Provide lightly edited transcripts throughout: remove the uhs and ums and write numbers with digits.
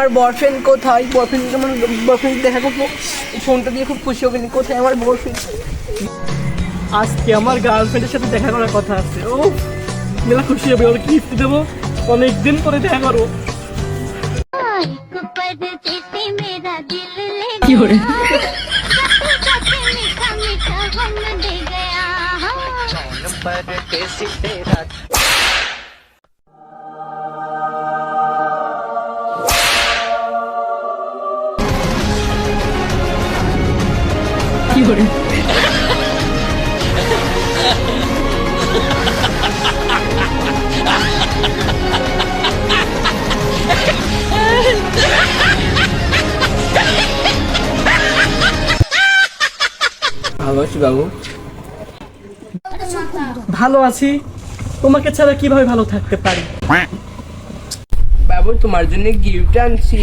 আমার বয়ফ্রেন্ড কোথায়? বয়ফ্রেন্ড দেখা করবো, ফোনটা দিয়ে খুব খুশি হবে। কোথায় আমার বয়ফ্রেন্ড? আজকে আমার গার্লফ্রেন্ডের সাথে দেখা করার কথা আছে। ও মেলা খুশি হবে, ওর গিফট দেবো, অনেকদিন পরে দেখা করবো। কি করে কি করে ভালো আছি বাবু। ভালো আছি, তোমাকে ছাড়া কিভাবে ভালো থাকতে পারি? বাবু তোমার জন্য গিফট আনছি।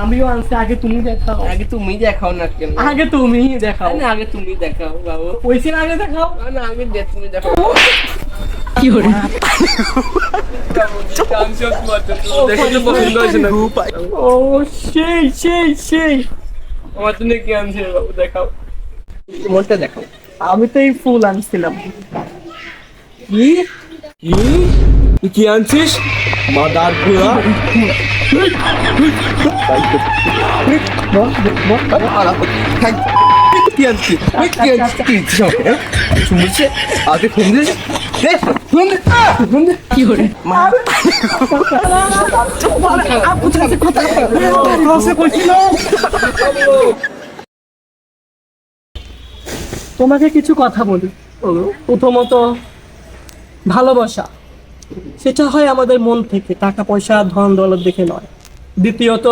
আমিও আনছি, আগে তুমি দেখাও। আগে তুমি দেখাও না কেন? আগে তুমি দেখাও। না আগে তুমি দেখাও বাবু। ওই সিন আগে দেখাও। না আগে তুমি দেখাও। কি করে পছন্দ হয়েছে না? ও সেই সেই সেই আমার জন্য কি আনছে বাবু? দেখাও, মনটা দেখাও। আমি তো এই ফুল আনছিলাম। কি কি তুই কি আনছিস? মাদার পুরা কি আনছিস? কি আনছিস? শুনছে আগে ফোন দিস। কি করে তোমাকে কিছু কথা বলি। প্রথমত ভালোবাসা, সেটা হয় আমাদের মন থেকে, টাকা পয়সা ধন দৌলত দেখে নয়। দ্বিতীয়ত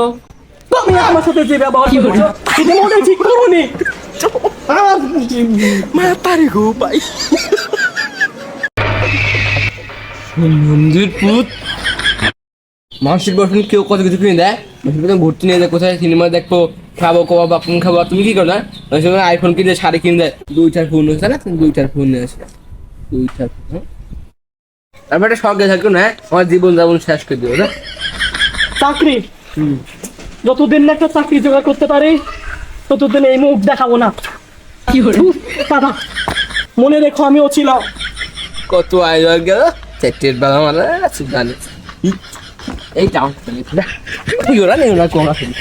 তুমি আমার সাথে যে ব্যবহার করেছো সেটা মনে ঠিক করোনি। মন্দির পুত মানুষের বয়ফ্রেন্ড কেউ কত কিছু কিনে দেয়। ঘুরতে নিয়ে যায়, কোথায় সিনেমা দেখবো, খাবো কবা বাপুন খাবো। তুমি কি করো না? আইফোন কিনে শাড়ি কিনে দেয়, 2-4 ফোন হয়েছে না? 2-4 ফোন নিয়ে আসে, 2-4 ফোন। তারপর একটা শখ থাকো না, আমার জীবন যাপন শেষ করে দিও না। চাকরি, যতদিন না একটা চাকরি জোগাড় করতে পারি ততদিন এই মুখ দেখাবো না। কি হলো দাদা, মনে রেখো আমিও ছিলাম। কত আয়োজন গেল চারটের বেলা মানে জানে এই টাউন ওরা নেই ওরা কমা ফেলি।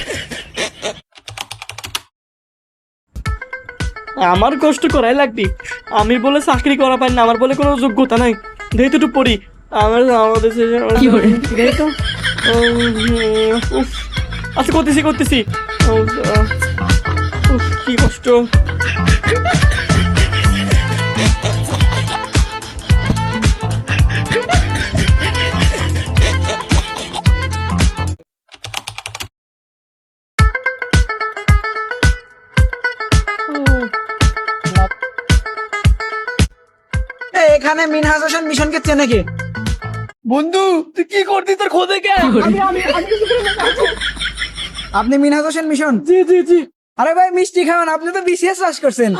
আমার কষ্ট করাই লাগবে। আমি বলে চাকরি করা পারি না, আমার বলে কোনো যোগ্যতা নাই। যেহেতু একটু পড়ি আমার আমাদের আচ্ছা করতেছি কি কষ্ট। এখানে মিনহাজ হোসেন মিশনকে চেনে কে? বন্ধু তুই কি করছিস? তোর খোঁজে কে? আপনি মিনহাজ হোসেন মিশন? জি জি জি। আরে ভাই মিষ্টি খাওয়ান, আপনি তো বিসিএস পাস করছেন।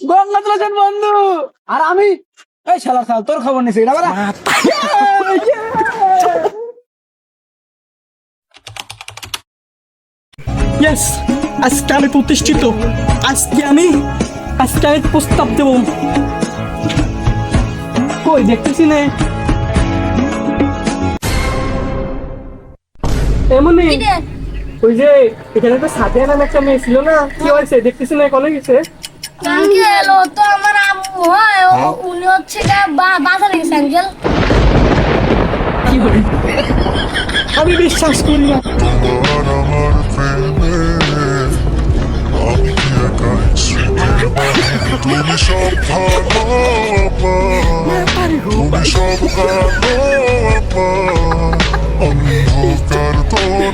গঙ্গা তুলেছেন বন্ধু। আর আমি এই শালা খাল, তোর খবর নিছি না বাড়া। ইয়েস, আজকে আমি প্রতিষ্ঠিত। আজকে আমি প্রস্তাব দেব। কই দেখতেছি না এমনই। ওই যে এখানে তো সাথে নামে একটা মেয়ে ছিল না, কি হয়েছে দেখতেছি না? কনে গেছে? আঙ্কেল ও তো আমার আম্মু হয়, উনি হচ্ছে বাজারে গেছে আঙ্কেল। কি করে আমি বিশ্বাস করি না। তুমি সব ভালো তুমি সব ভালো আমি হোক আর তো না